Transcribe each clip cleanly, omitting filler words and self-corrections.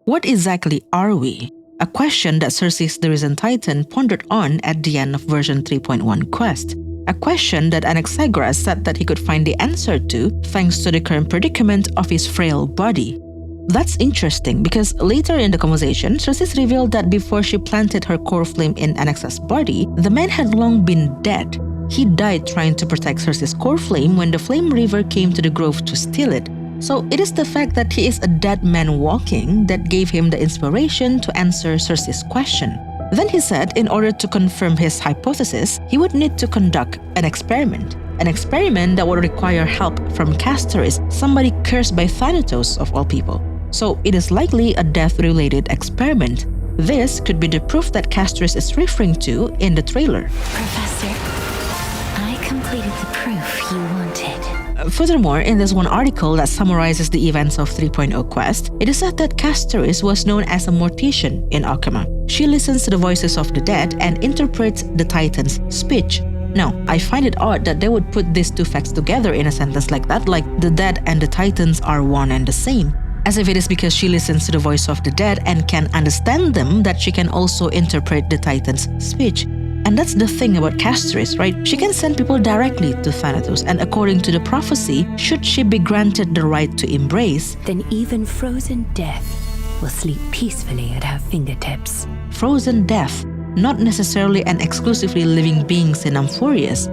What exactly are we? A question that Cersei the Risen Titan pondered on at the end of version 3.1 quest. A question that Anaxagoras said that he could find the answer to thanks to the current predicament of his frail body. That's interesting because later in the conversation, Cersei revealed that before she planted her core flame in Anax's body, the man had long been dead. He died trying to protect Cersei's core flame when the Flame Reaver came to the grove to steal it. So it is the fact that he is a dead man walking that gave him the inspiration to answer Cersei's question. Then he said in order to confirm his hypothesis, he would need to conduct an experiment. An experiment that would require help from Casterys, somebody cursed by Thanatos of all people. So it is likely a death-related experiment. This could be the proof that Casterys is referring to in the trailer. Professor, I completed the proof you wanted. Furthermore, in this one article that summarizes the events of 3.0 Quest, it is said that Casterys was known as a mortician in Alchema. She listens to the voices of the dead and interprets the Titan's speech. Now, I find it odd that they would put these two facts together in a sentence like that, like the dead and the Titans are one and the same. As if it is because she listens to the voice of the dead and can understand them that she can also interpret the Titan's speech. And that's the thing about Casterys, right? She can send people directly to Thanatos, and according to the prophecy, should she be granted the right to embrace, then even frozen death will sleep peacefully at her fingertips. Frozen death, not necessarily and exclusively living beings in Amphorius.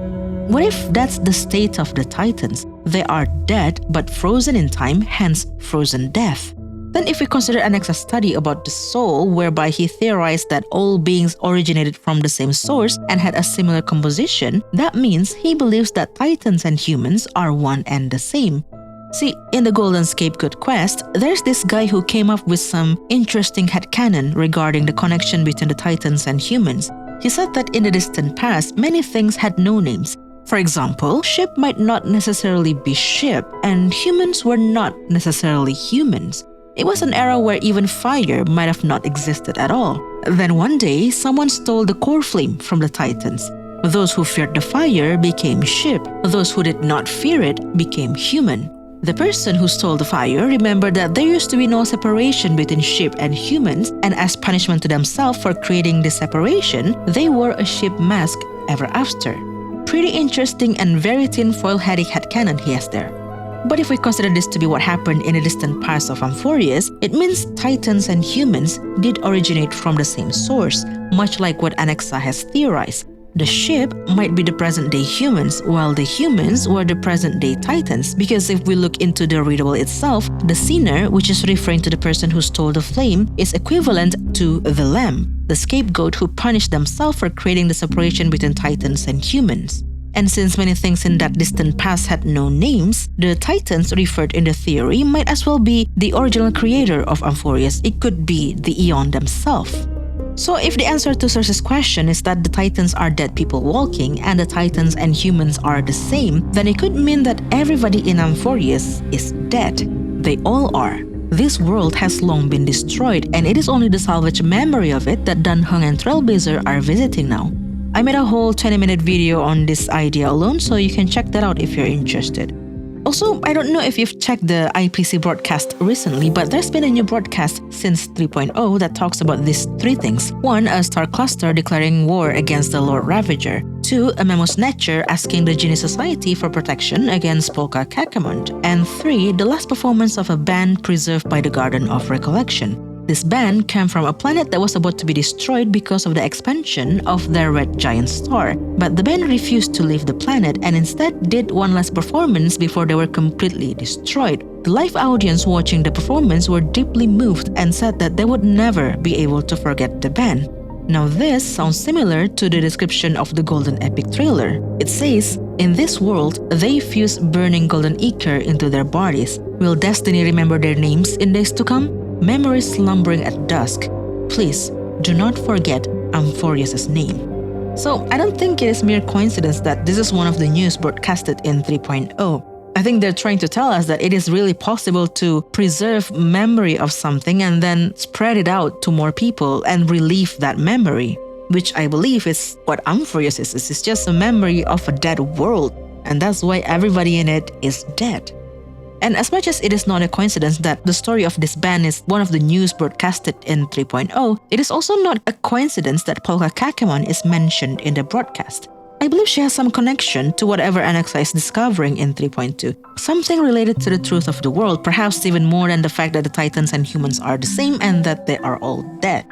What if that's the state of the Titans? They are dead but frozen in time, hence frozen death. Then if we consider Anax's study about the soul, whereby he theorized that all beings originated from the same source and had a similar composition, that means he believes that Titans and humans are one and the same. See, in the Golden Scapegoat quest, there's this guy who came up with some interesting headcanon regarding the connection between the Titans and humans. He said that in the distant past, many things had no names. For example, ship might not necessarily be ship, and humans were not necessarily humans. It was an era where even fire might have not existed at all. Then one day, someone stole the core flame from the Titans. Those who feared the fire became ship. Those who did not fear it became human. The person who stole the fire remembered that there used to be no separation between ship and humans, and as punishment to themselves for creating this separation, they wore a ship mask ever after. Pretty interesting and very tinfoil-heady headcanon he has there. But if we consider this to be what happened in the distant past of Amphorius, it means Titans and humans did originate from the same source, much like what Anaxa has theorized. The ship might be the present-day humans, while the humans were the present-day Titans, because if we look into the readable itself, the sinner, which is referring to the person who stole the flame, is equivalent to the lamb, the scapegoat who punished themselves for creating the separation between Titans and humans. And since many things in that distant past had no names, the Titans referred in the theory might as well be the original creator of Amphorius. It could be the Aeon themselves. So if the answer to Cersei's question is that the Titans are dead people walking and the Titans and humans are the same, then it could mean that everybody in Amphorius is dead. They all are. This world has long been destroyed, and it is only the salvaged memory of it that Dan Heng and Trailblazer are visiting now. I made a whole 20-minute video on this idea alone, so you can check that out if you're interested. Also, I don't know if you've checked the IPC broadcast recently, but there's been a new broadcast since 3.0 that talks about these three things. 1. A star cluster declaring war against the Lord Ravager. 2. A memo snatcher asking the Genie Society for protection against Polka Kakamund. And 3. The last performance of a band preserved by the Garden of Recollection. This band came from a planet that was about to be destroyed because of the expansion of their red giant star. But the band refused to leave the planet and instead did one last performance before they were completely destroyed. The live audience watching the performance were deeply moved and said that they would never be able to forget the band. Now this sounds similar to the description of the Golden Epic trailer. It says, "In this world, they fuse burning golden ichor into their bodies. Will destiny remember their names in days to come? Memories slumbering at dusk. Please, do not forget Amphorius' name." So I don't think it is mere coincidence that this is one of the news broadcasted in 3.0. I think they're trying to tell us that it is really possible to preserve memory of something and then spread it out to more people and relive that memory, which I believe is what Amphorius is. It's just a memory of a dead world, and that's why everybody in it is dead. And as much as it is not a coincidence that the story of this band is one of the news broadcasted in 3.0, it is also not a coincidence that Polka Kakemon is mentioned in the broadcast. I believe she has some connection to whatever Anaxa is discovering in 3.2. Something related to the truth of the world, perhaps even more than the fact that the Titans and humans are the same and that they are all dead.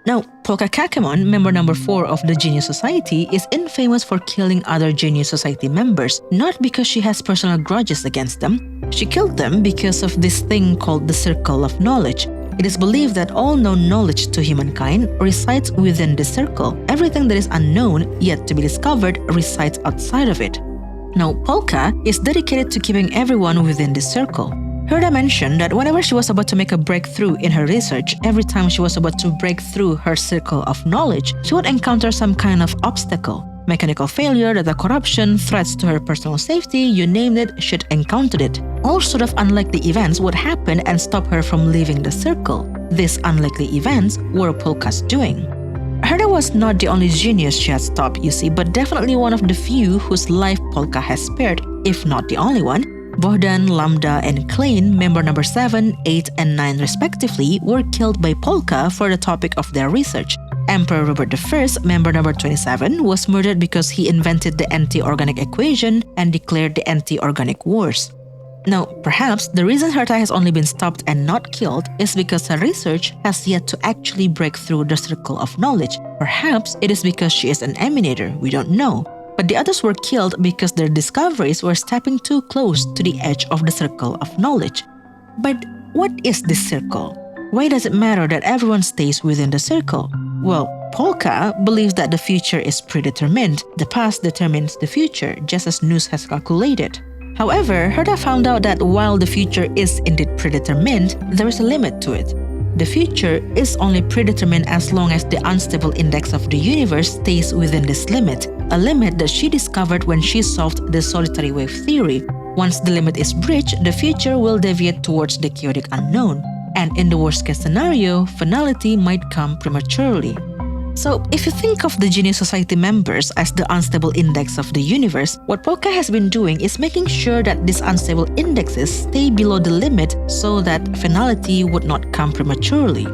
Now, Polka Kakemon, member number 4 of the Genius Society, is infamous for killing other Genius Society members, not because she has personal grudges against them. She killed them because of this thing called the Circle of Knowledge. It is believed that all known knowledge to humankind resides within the circle. Everything that is unknown, yet to be discovered, resides outside of it. Now, Polka is dedicated to keeping everyone within the circle. Herta mentioned that whenever she was about to make a breakthrough in her research, every time she was about to break through her circle of knowledge, she would encounter some kind of obstacle. Mechanical failure, data corruption, threats to her personal safety, you name it, she'd encountered it. All sort of unlikely events would happen and stop her from leaving the circle. These unlikely events were Polka's doing. Herta was not the only genius she had stopped, you see, but definitely one of the few whose life Polka has spared, if not the only one. Bohdan, Lambda, and Klein, member number 7, 8, and 9 respectively, were killed by Polka for the topic of their research. Emperor Robert I, member number 27, was murdered because he invented the anti-organic equation and declared the anti-organic wars. Now, perhaps the reason Herta has only been stopped and not killed is because her research has yet to actually break through the circle of knowledge. Perhaps it is because she is an emanator, we don't know. But the others were killed because their discoveries were stepping too close to the edge of the circle of knowledge. But what is this circle? Why does it matter that everyone stays within the circle? Well, Polka believes that the future is predetermined. The past determines the future, just as Nous has calculated. However, Herta found out that while the future is indeed predetermined, there is a limit to it. The future is only predetermined as long as the unstable index of the universe stays within this limit, a limit that she discovered when she solved the solitary wave theory. Once the limit is breached, the future will deviate towards the chaotic unknown. And in the worst-case scenario, finality might come prematurely. So, if you think of the Genius Society members as the unstable index of the universe, what Polka has been doing is making sure that these unstable indexes stay below the limit so that finality would not come prematurely.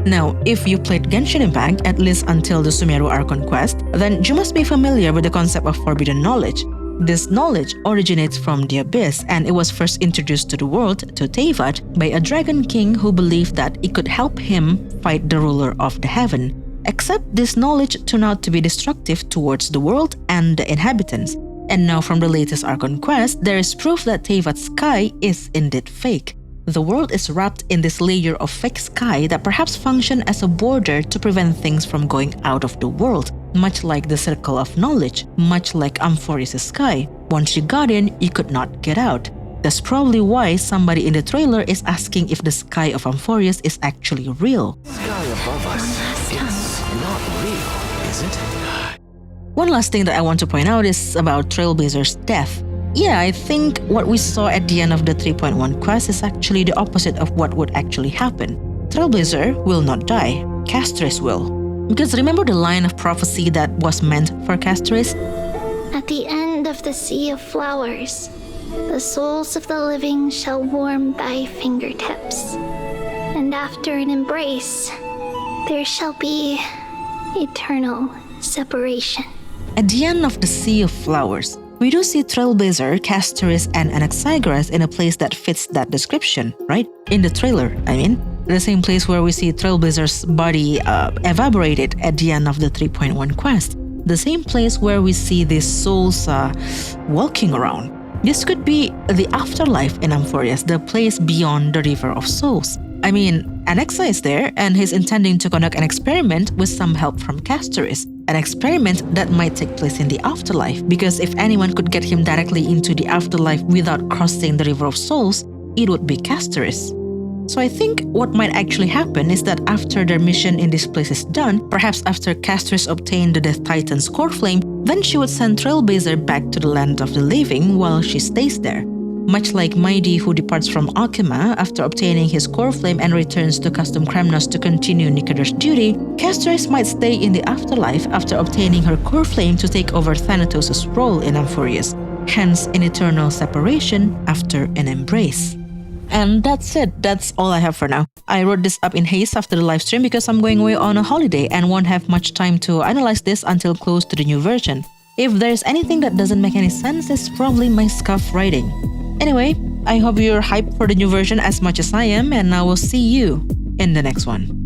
Now, if you played Genshin Impact, at least until the Sumeru Archon quest, then you must be familiar with the concept of forbidden knowledge. This knowledge originates from the Abyss, and it was first introduced to the world, to Teyvat, by a dragon king who believed that it could help him fight the ruler of the heaven. Except this knowledge turned out to be destructive towards the world and the inhabitants. And now from the latest Archon quest, there is proof that Teyvat's sky is indeed fake. The world is wrapped in this layer of fake sky that perhaps function as a border to prevent things from going out of the world, much like the circle of knowledge, much like Amphorius' sky. Once you got in, you could not get out. That's probably why somebody in the trailer is asking if the sky of Amphorius is actually real. Sky above us, it's not real, is it? One last thing that I want to point out is about Trailblazer's death. Yeah, I think what we saw at the end of the 3.1 quest is actually the opposite of what would actually happen. Trailblazer will not die, Castris will. Because remember the line of prophecy that was meant for Castris? At the end of the sea of flowers, the souls of the living shall warm thy fingertips. And after an embrace, there shall be eternal separation. At the end of the Sea of Flowers, we do see Trailblazer, Castris, and Anaxagoras in a place that fits that description, right? In the trailer, I mean. The same place where we see Trailblazer's body evaporated at the end of the 3.1 quest. The same place where we see these souls walking around. This could be the afterlife in Amphorius, the place beyond the River of Souls. I mean, Anaxa is there and he's intending to conduct an experiment with some help from Castris. An experiment that might take place in the afterlife, because if anyone could get him directly into the afterlife without crossing the River of Souls, it would be Castris. So I think what might actually happen is that after their mission in this place is done, perhaps after Castris obtained the Death Titan's core flame, then she would send Trailblazer back to the land of the living while she stays there. Much like Maidi, who departs from Alkema after obtaining his core flame and returns to Custom Kremnos to continue Nikadar's duty, Castris might stay in the afterlife after obtaining her core flame to take over Thanatos' role in Amphorius, hence an eternal separation after an embrace. And that's it. That's all I have for now. I wrote this up in haste after the live stream because I'm going away on a holiday and won't have much time to analyze this until close to the new version. If there's anything that doesn't make any sense, it's probably my scuff writing. Anyway, I hope you're hyped for the new version as much as I am, and I will see you in the next one.